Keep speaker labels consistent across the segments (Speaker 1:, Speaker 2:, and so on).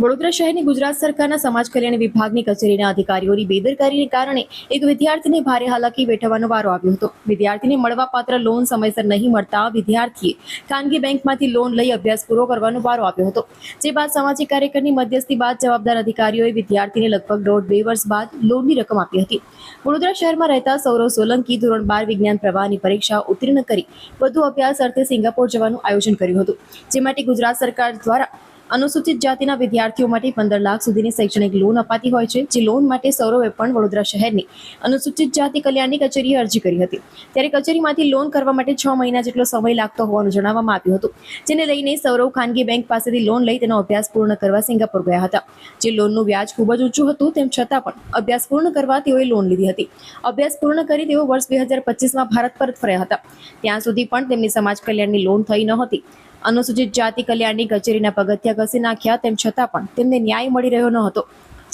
Speaker 1: વડોદરા શહેરની ગુજરાત સરકારના સમાજ કલ્યાણ વિભાગની કચેરીના અધિકારીઓની બેદરકારીને કારણે એક વિદ્યાર્થીને ભારે હાલાકી વેઠવાનો વારો આવ્યો હતો। વિદ્યાર્થીને મળવાપાત્ર લોન સમયસર નહીં મળતા વિદ્યાર્થીએ ખાનગી બેંકમાંથી લોન લઈ અભ્યાસ પૂરો કરવાનો વારો આવ્યો હતો। જે બાદ સામાજિક કાર્યકરની મધ્યસ્થી બાદ જવાબદાર અધિકારીઓએ વિદ્યાર્થીને લગભગ 1.5 વર્ષ બાદ લોનની રકમ આપી હતી। વડોદરા શહેરમાં રહેતા સૌરવ સોલંકી ધોરણ 12 વિજ્ઞાન પ્રવાહની પરીક્ષા ઉત્તીર્ણ કરી વધુ અભ્યાસ અર્થે સિંગાપોર જવાનું આયોજન કર્યું હતું। જે માટે ગુજરાત સરકાર દ્વારા અનુસૂચિત જાતિના વિદ્યાર્થીઓ માટે 15 લાખ સુધીની શૈક્ષણિક લોન અપાતી હોય છે। જે લોન માટે સૌરવે પણ વડોદરા શહેરની અનુસૂચિત જાતિ કલ્યાણની કચેરીએ અરજી કરી હતી। ત્યારે કચેરીમાંથી લોન કરવા માટે 6 મહિના જેટલો સમય લાગતો હોવાનું જણાવવામાં આવ્યું હતું। જેને લઈને સૌરવ ખાનગી બેંક પાસેથી લોન લઈ તેનો અભ્યાસ પૂર્ણ કરવા સિંગાપોર ગયા હતા। જે લોનનું વ્યાજ ખૂબ જ ઊંચું હતું, તેમ છતાં પણ અભ્યાસ પૂર્ણ કરવા તેઓએ લોન લીધી હતી। અભ્યાસ પૂર્ણ કરી તેઓ વર્ષ 2025માં ભારત પરત ફર્યા હતા। ત્યાં સુધી પણ તેમની સમાજ કલ્યાણની લોન થઈ ન હતી। અનુસૂચિત જાતિ કલ્યાણની કચેરીના પગથિયા ઘસી નાખ્યા, તેમ છતાં પણ તેમને ન્યાય મળી રહ્યો ન હતો।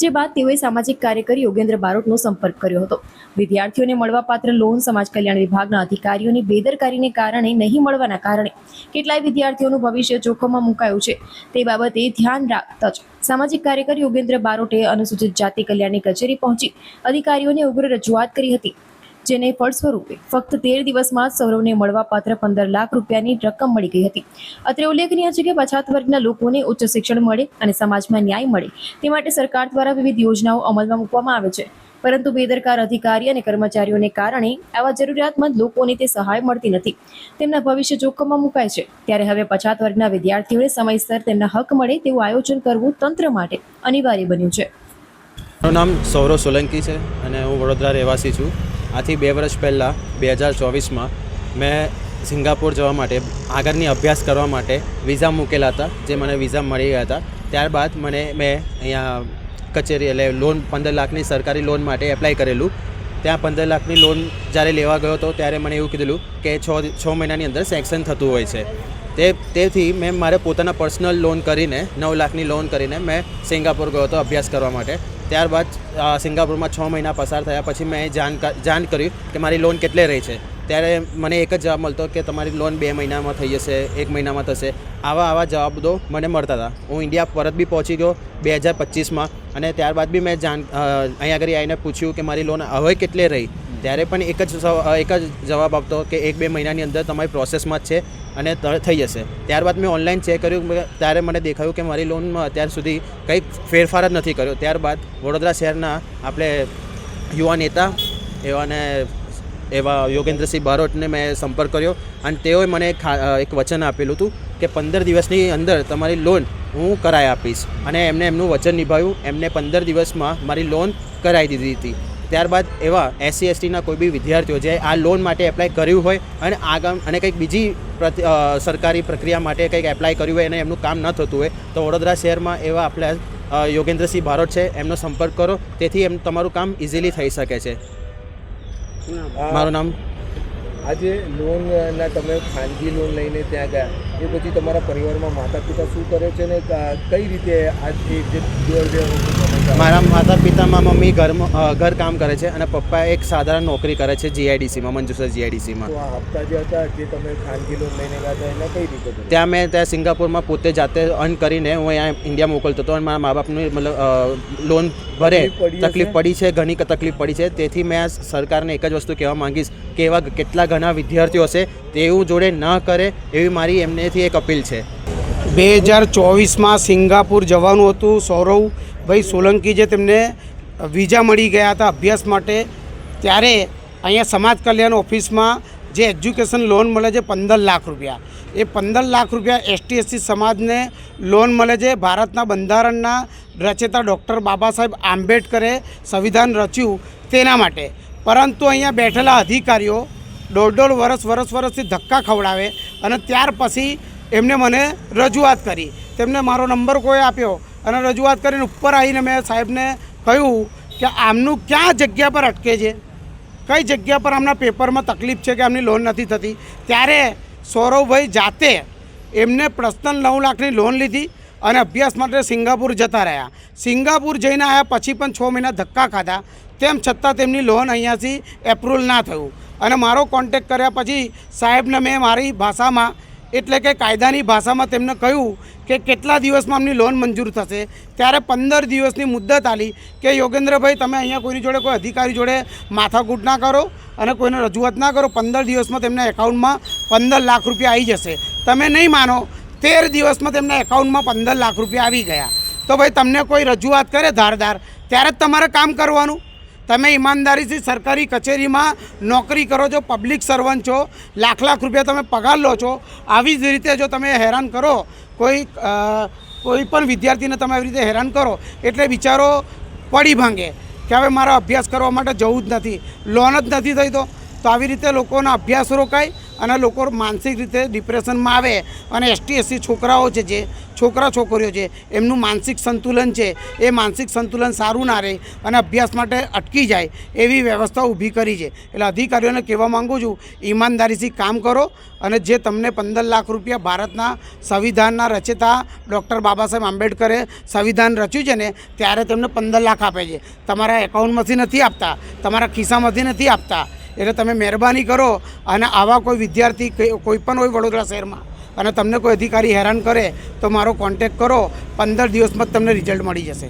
Speaker 1: જે બાદ તેઓએ સામાજિક કાર્યકર યોગેન્દ્ર બારોટનો સંપર્ક કર્યો હતો। વિદ્યાર્થીઓને મળવાપાત્ર લોન સમાજ કલ્યાણ વિભાગના અધિકારીઓની બેદરકારીને કારણે નહીં મળવાના કારણે કેટલાય વિદ્યાર્થીઓનું ભવિષ્ય જોખમમાં મુકાયું છે। તે બાબતે ધ્યાન રાખતા જ સામાજિક કાર્યકર યોગેન્દ્ર બારોટે અનુસૂચિત જાતિ કલ્યાણની કચેરી પહોંચી અધિકારીઓને ઉગ્ર રજૂઆત કરી હતી। જેને ફળ સ્વરૂપે ફક્ત 13 દિવસમાં સૌરવને મળવાપાત્ર 15 લાખ રૂપિયાની રકમ મળી ગઈ હતી। અત્રે ઉલ્લેખનીય છે કે પછાત વર્ગના લોકોને ઉચ્ચ શિક્ષણ મળે અને સમાજમાં ન્યાય મળે તે માટે સરકાર દ્વારા વિવિધ યોજનાઓ અમલમાં મૂકવામાં આવે છે, પરંતુ બેદરકાર અધિકારી અને કર્મચારીઓને કારણે આવા જરૂરિયાતમંદ લોકોને તે સહાય મળતી નથી। તેમના ભવિષ્ય જોખમમાં મુકાય છે। ત્યારે હવે પછાત વર્ગના વિદ્યાર્થીઓને સમયસર તેમના હક મળે તેવું આયોજન કરવું તંત્ર માટે અનિવાર્ય બન્યું છે।
Speaker 2: મારું નામ સૌરવ સોલંકી છે અને હું વડોદરા રહેવાસી છું। આથી 2 વર્ષ પહેલાં 2024માં મેં સિંગાપોર જવા માટે આગળની અભ્યાસ કરવા માટે વિઝા મૂકેલા હતા, જે મને વિઝા મળી ગયા હતા। ત્યારબાદ મેં અહીંયા કચેરી એટલે લોન 15 લાખની સરકારી લોન માટે એપ્લાય કરેલું। ત્યાં 15 લાખની લોન જ્યારે લેવા ગયો હતો ત્યારે મને એવું કીધેલું કે 6 મહિનાની અંદર સેંક્શન થતું હોય છે। તેથી મેં મારે પોતાના પર્સનલ લોન કરીને 9 લાખની લોન કરીને મેં સિંગાપોર ગયો હતો અભ્યાસ કરવા માટે। ત્યારબાદ સિંગાપોરમાં 6 મહિના પસાર થયા પછી મેં જાણ કર્યું કે મારી લોન કેટલે રહી છે। ત્યારે મને એક જ જવાબ મળતો કે તમારી લોન 2 મહિનામાં થઈ જશે, 1 મહિનામાં થશે। આવા જવાબો મને મળતા હતા। હું ઇન્ડિયા પરત બી પહોંચી ગયો 2025માં અને ત્યારબાદ બી મેં અહીંયા આગળ આવીને પૂછ્યું કે મારી લોન હવે કેટલે રહી। ત્યારે પણ એક જ જવાબ આપતો કે 1-2 મહિનાની અંદર તમારી પ્રોસેસમાં જ છે અને થઈ જશે। ત્યારબાદ મેં ઓનલાઈન ચેક કર્યું ત્યારે મને દેખાયું કે મારી લોનમાં અત્યાર સુધી કંઈક ફેરફાર જ નથી કર્યો। ત્યારબાદ વડોદરા શહેરના આપણે યુવા નેતા એવા યોગેન્દ્રસિંહ બારોટને મેં સંપર્ક કર્યો અને તેઓએ મને એક વચન આપેલું હતું કે 15 દિવસની અંદર તમારી લોન હું કરાવી આપીશ અને એમને એમનું વચન નિભાવ્યું। એમને 15 દિવસમાં મારી લોન કરાવી દીધી હતી। ત્યારબાદ એવા SC/STના કોઈ બી વિદ્યાર્થીઓ જે આ લોન માટે એપ્લાય કર્યું હોય અને કંઈક બીજી સરકારી પ્રક્રિયા માટે કંઈક એપ્લાય કર્યું હોય અને એમનું કામ ન થતું હોય તો વડોદરા શહેરમાં એવા આપણા યોગેન્દ્રસિંહ બારોટ છે, એમનો સંપર્ક કરો, તેથી તમારું કામ ઇઝીલી થઈ શકે છે। મારું નામ
Speaker 3: આજે લોનના તમે ખાનગી લોન લઈને ત્યાં ગયા, એ પછી તમારા પરિવારમાં માતા પિતા શું કરે છે ને કઈ રીતે
Speaker 2: મારા માતા પિતામાં મમ્મી ઘર કામ કરે છે અને પપ્પા એક સાધારણ નોકરી કરે છે GIDCમાં, મંજુસર GIDCમાં।
Speaker 3: તો આ હપ્તા જે હતા જે તમે ખાનગી લોન લઈને ગયા હતા એના કઈ રીતે
Speaker 2: ત્યાં સિંગાપોરમાં પોતે જાતે અર્ન કરીને હું અહીંયા ઇન્ડિયા મોકલતો હતો અને મારા મા બાપનું મતલબ લોન ભરે તકલીફ પડી છે, ઘણી તકલીફ પડી છે। તેથી મેં આ સરકારને એક જ વસ્તુ કહેવા માંગીશ કે એવા કેટલા ઘણા વિદ્યાર્થીઓ હશે તેવું જોડે ન કરે એવી મારી એમનેથી એક અપીલ છે।
Speaker 4: 2024માં સિંગાપુર જવાનું હતું સૌરવભાઈ સોલંકી, જે તેમને વિઝા મળી ગયા હતા અભ્યાસ માટે। ત્યારે અહીંયા સમાજ કલ્યાણ ઓફિસમાં જે એજ્યુકેશન લોન મળે છે 15 લાખ રૂપિયા, એ 15 લાખ રૂપિયા ST/SC સમાજને લોન મળે છે। ભારતના બંધારણના રચયિતા ડૉક્ટર બાબા સાહેબ આંબેડકરે સંવિધાન રચ્યું તેના માટે, પરંતુ અહીંયા બેઠેલા અધિકારીઓ 1.5 વર્ષથી ધક્કા ખવડાવે અને ત્યાર પછી એમને મને રજૂઆત કરી। તેમને મારો નંબર કોઈ આપ્યો અને રજૂઆત કરીને ઉપર આવીને મેં સાહેબને કહ્યું કે આમનું ક્યાં જગ્યા પર અટકે છે, કઈ જગ્યા પર આમના પેપરમાં તકલીફ છે કે આમની લોન નથી થતી। ત્યારે સૌરવભાઈ જાતે એમને પર્સનલ 9 લાખની લોન લીધી અને અભ્યાસ માટે સિંગાપુર જતા રહ્યા। સિંગાપુર જઈને આવ્યા પછી પણ 6 મહિના ધક્કા ખાધા, તેમ છતાં તેમની લોન અહીંયાથી એપ્રુવલ ના થયું અને મારો કોન્ટેક્ટ કર્યા પછી સાહેબને મેં મારી ભાષામાં એટલે કે કાયદાની ભાષામાં તેમને કહ્યું કે કેટલા દિવસમાં એમની લોન મંજૂર થશે, ત્યારે 15 દિવસની મુદ્દત આલી કે યોગેન્દ્રભાઈ તમે અહીંયા કોઈની જોડે કોઈ અધિકારી જોડે માથાકૂટ ના કરો અને કોઈને રજૂઆત ના કરો, 15 દિવસમાં તેમના એકાઉન્ટમાં 15 લાખ રૂપિયા આવી જશે. તમે નહીં માનો 13 દિવસમાં તેમના એકાઉન્ટમાં 15 લાખ રૂપિયા આવી ગયા. તો ભાઈ તમને કોઈ રજૂઆત કરે ધારદાર ત્યારે જ તમારે કામ કરવાનું. તમે ઈમાનદારીથી સરકારી કચેરીમાં નોકરી કરો છો, પબ્લિક સર્વન્ટ છો, લાખ લાખ રૂપિયા તમે પગાર લો છો. આવી જ રીતે જો તમે હેરાન કરો કોઈ પણ વિદ્યાર્થીને તમે આવી રીતે હેરાન કરો એટલે બિચારો પડી ભાંગે કે હવે મારા અભ્યાસ કરવા માટે જવું જ નથી, લોન જ નથી થઈ તો આવી રીતે લોકોના અભ્યાસ રોકાય અને લોકો માનસિક રીતે ડિપ્રેશનમાં આવે અને ST/SC છોકરાઓ છે, જે છોકરા છોકરીઓ છે, એમનું માનસિક સંતુલન છે એ માનસિક સંતુલન સારું ના રહે અને અભ્યાસ માટે અટકી જાય એવી વ્યવસ્થા ઊભી કરી છે. એટલે અધિકારીઓને કહેવા માગું છું, ઈમાનદારીથી કામ કરો અને જે તમને 15 લાખ રૂપિયા ભારતના સંવિધાનના રચયિતા ડૉક્ટર બાબા સાહેબ આંબેડકરે સંવિધાન રચ્યું છે ને ત્યારે તેમને 15 લાખ આપે છે. તમારા એકાઉન્ટમાંથી નથી આપતા, તમારા ખિસ્સામાંથી નથી આપતા. એટલે તમે મહેરબાની કરો અને આવા કોઈ વિદ્યાર્થી કોઈ પણ હોય વડોદરા શહેરમાં અને તમને કોઈ અધિકારી હેરાન કરે તો મારો કોન્ટેક્ટ કરો, 15 દિવસમાં જ તમને રિઝલ્ટ મળી જશે.